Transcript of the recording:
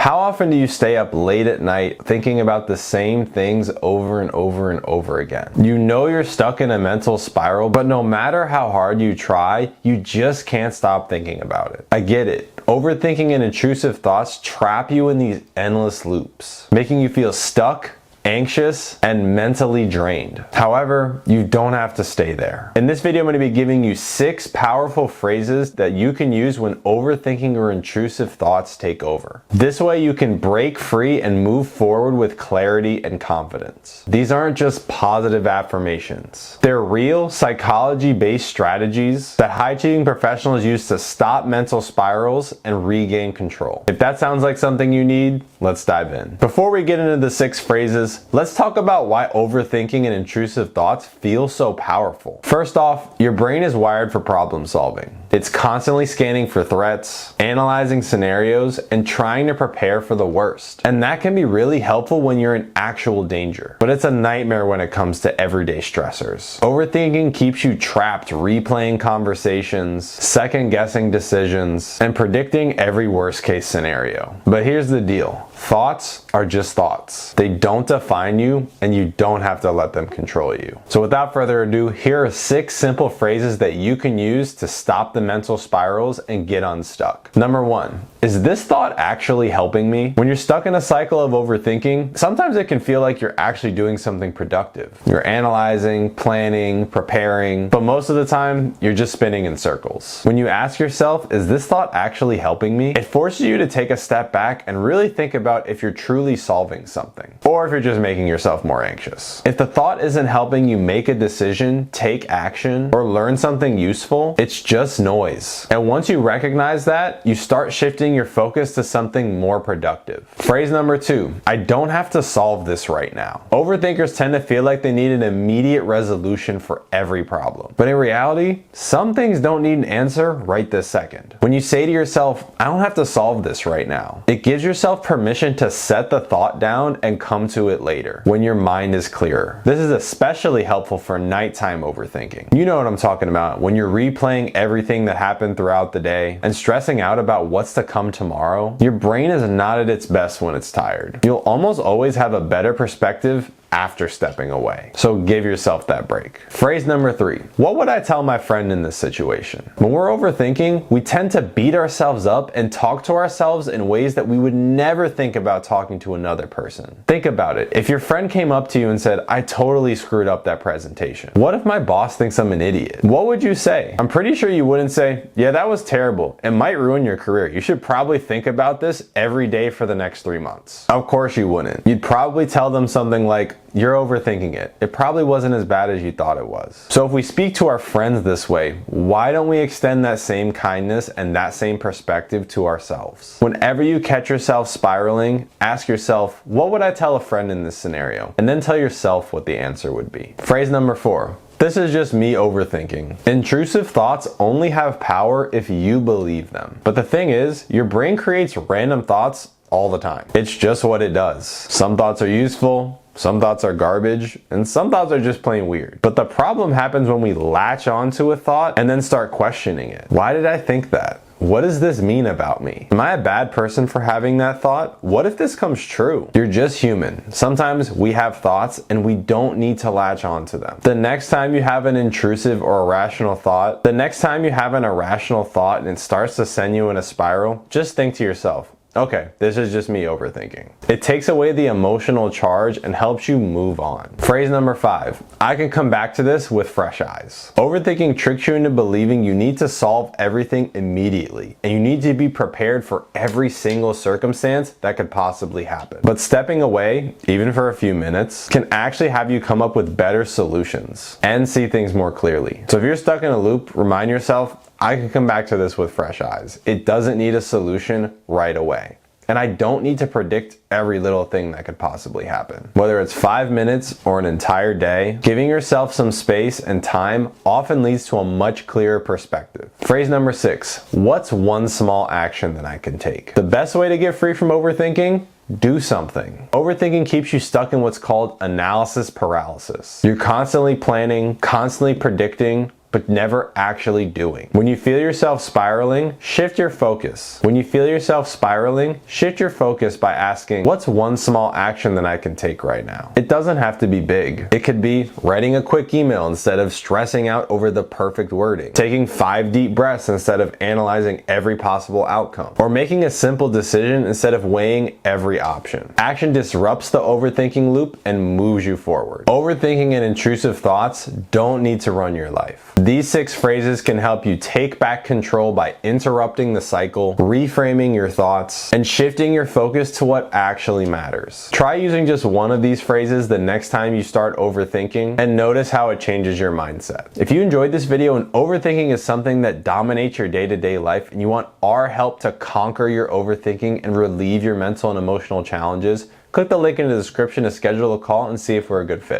How often do you stay up late at night thinking about the same things over and over and over again? You know you're stuck in a mental spiral, but no matter how hard you try, you just can't stop thinking about it. I get it. Overthinking and intrusive thoughts trap you in these endless loops, making you feel stuck, anxious, and mentally drained. However, you don't have to stay there. In this video, I'm going to be giving you 6 powerful phrases that you can use when overthinking or intrusive thoughts take over. This way you can break free and move forward with clarity and confidence. These aren't just positive affirmations. They're real psychology-based strategies that high-achieving professionals use to stop mental spirals and regain control. If that sounds like something you need, let's dive in. Before we get into the 6 phrases, let's talk about why overthinking and intrusive thoughts feel so powerful. First off, your brain is wired for problem solving. It's constantly scanning for threats, analyzing scenarios, and trying to prepare for the worst. And that can be really helpful when you're in actual danger. But it's a nightmare when it comes to everyday stressors. Overthinking keeps you trapped replaying conversations, second-guessing decisions, and predicting every worst-case scenario. But here's the deal. Thoughts are just thoughts. They don't define you, and you don't have to let them control you. So without further ado, here are 6 simple phrases that you can use to stop the mental spirals and get unstuck. Number 1, is this thought actually helping me? When you're stuck in a cycle of overthinking, sometimes it can feel like you're actually doing something productive. You're analyzing, planning, preparing, but most of the time, you're just spinning in circles. When you ask yourself, is this thought actually helping me? It forces you to take a step back and really think about if you're truly solving something, or if you're just making yourself more anxious. If the thought isn't helping you make a decision, take action, or learn something useful, it's just noise. And once you recognize that, you start shifting your focus to something more productive. Phrase number 2, I don't have to solve this right now. Overthinkers tend to feel like they need an immediate resolution for every problem. But in reality, some things don't need an answer right this second. When you say to yourself, I don't have to solve this right now, it gives yourself permission to set the thought down and come to it later, when your mind is clearer. This is especially helpful for nighttime overthinking. You know what I'm talking about, when you're replaying everything that happened throughout the day and stressing out about what's to come tomorrow. Your brain is not at its best when it's tired. You'll almost always have a better perspective after stepping away. So give yourself that break. Phrase number 3, what would I tell my friend in this situation? When we're overthinking, we tend to beat ourselves up and talk to ourselves in ways that we would never think about talking to another person. Think about it. If your friend came up to you and said, I totally screwed up that presentation. What if my boss thinks I'm an idiot? What would you say? I'm pretty sure you wouldn't say, yeah, that was terrible. It might ruin your career. You should probably think about this every day for the next 3 months. Of course you wouldn't. You'd probably tell them something like, you're overthinking it. It probably wasn't as bad as you thought it was. So if we speak to our friends this way, why don't we extend that same kindness and that same perspective to ourselves? Whenever you catch yourself spiraling, ask yourself, what would I tell a friend in this scenario? And then tell yourself what the answer would be. Phrase number 4. This is just me overthinking. Intrusive thoughts only have power if you believe them. But the thing is, your brain creates random thoughts all the time. It's just what it does. Some thoughts are useful, some thoughts are garbage, and some thoughts are just plain weird. But the problem happens when we latch onto a thought and then start questioning it. Why did I think that? What does this mean about me? Am I a bad person for having that thought? What if this comes true? You're just human. Sometimes we have thoughts and we don't need to latch onto them. The next time you have an intrusive or irrational thought, and it starts to send you in a spiral, just think to yourself, okay, this is just me overthinking. It takes away the emotional charge and helps you move on. Phrase number 5, I can come back to this with fresh eyes. Overthinking tricks you into believing you need to solve everything immediately, and you need to be prepared for every single circumstance that could possibly happen. But stepping away, even for a few minutes, can actually have you come up with better solutions and see things more clearly. So if you're stuck in a loop, remind yourself, I can come back to this with fresh eyes. It doesn't need a solution right away. And I don't need to predict every little thing that could possibly happen. Whether it's 5 minutes or an entire day, giving yourself some space and time often leads to a much clearer perspective. Phrase number 6, what's one small action that I can take? The best way to get free from overthinking? Do something. Overthinking keeps you stuck in what's called analysis paralysis. You're constantly planning, constantly predicting, but never actually doing. When you feel yourself spiraling, shift your focus. When you feel yourself spiraling, shift your focus by asking, what's one small action that I can take right now? It doesn't have to be big. It could be writing a quick email instead of stressing out over the perfect wording, taking 5 deep breaths instead of analyzing every possible outcome, or making a simple decision instead of weighing every option. Action disrupts the overthinking loop and moves you forward. Overthinking and intrusive thoughts don't need to run your life. These 6 phrases can help you take back control by interrupting the cycle, reframing your thoughts, and shifting your focus to what actually matters. Try using just one of these phrases the next time you start overthinking and notice how it changes your mindset. If you enjoyed this video and overthinking is something that dominates your day-to-day life and you want our help to conquer your overthinking and relieve your mental and emotional challenges, click the link in the description to schedule a call and see if we're a good fit.